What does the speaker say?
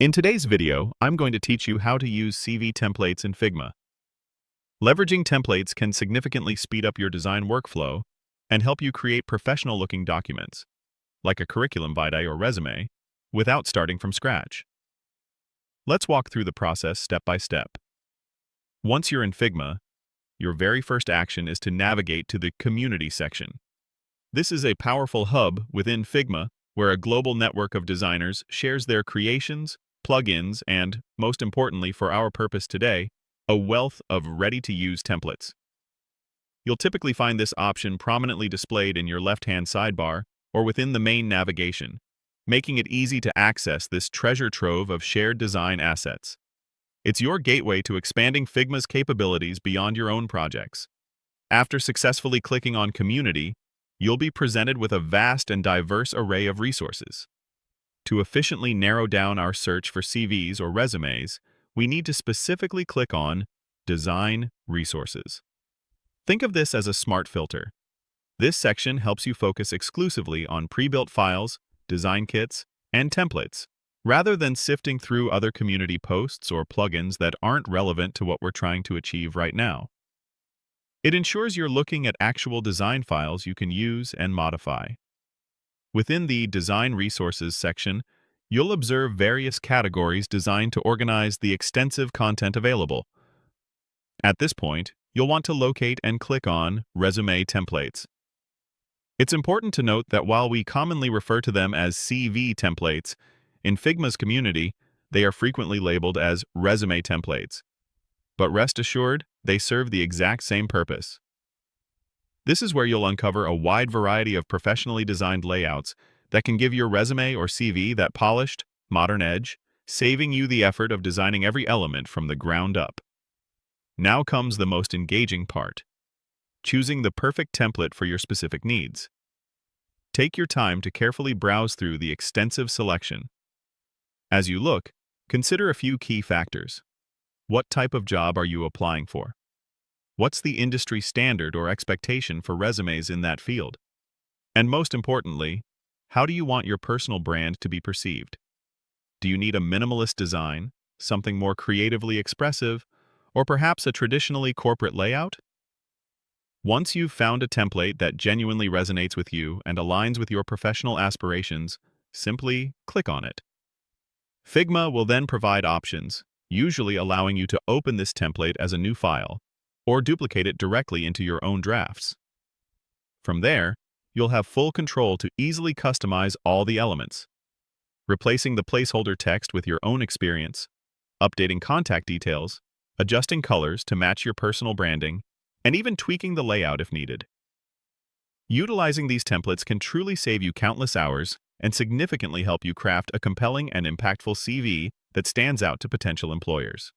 In today's video, I'm going to teach you how to use CV templates in Figma. Leveraging templates can significantly speed up your design workflow and help you create professional-looking documents, like a curriculum vitae or resume, without starting from scratch. Let's walk through the process step by step. Once you're in Figma, your very first action is to navigate to the Community section. This is a powerful hub within Figma where a global network of designers shares their creations, plugins, and, most importantly for our purpose today, a wealth of ready-to-use templates. You'll typically find this option prominently displayed in your left-hand sidebar or within the main navigation, making it easy to access this treasure trove of shared design assets. It's your gateway to expanding Figma's capabilities beyond your own projects. After successfully clicking on Community, you'll be presented with a vast and diverse array of resources. To efficiently narrow down our search for CVs or resumes, we need to specifically click on Design Resources. Think of this as a smart filter. This section helps you focus exclusively on pre-built files, design kits, and templates, rather than sifting through other community posts or plugins that aren't relevant to what we're trying to achieve right now. It ensures you're looking at actual design files you can use and modify. Within the Design Resources section, you'll observe various categories designed to organize the extensive content available. At this point, you'll want to locate and click on Resume Templates. It's important to note that while we commonly refer to them as CV templates, in Figma's community, they are frequently labeled as Resume Templates. But rest assured, they serve the exact same purpose. This is where you'll uncover a wide variety of professionally designed layouts that can give your resume or CV that polished, modern edge, saving you the effort of designing every element from the ground up. Now comes the most engaging part: choosing the perfect template for your specific needs. Take your time to carefully browse through the extensive selection. As you look, consider a few key factors. What type of job are you applying for? What's the industry standard or expectation for resumes in that field? And most importantly, how do you want your personal brand to be perceived? Do you need a minimalist design, something more creatively expressive, or perhaps a traditionally corporate layout? Once you've found a template that genuinely resonates with you and aligns with your professional aspirations, simply click on it. Figma will then provide options, usually allowing you to open this template as a new file, or duplicate it directly into your own drafts. From there, you'll have full control to easily customize all the elements, replacing the placeholder text with your own experience, updating contact details, adjusting colors to match your personal branding, and even tweaking the layout if needed. Utilizing these templates can truly save you countless hours and significantly help you craft a compelling and impactful CV that stands out to potential employers.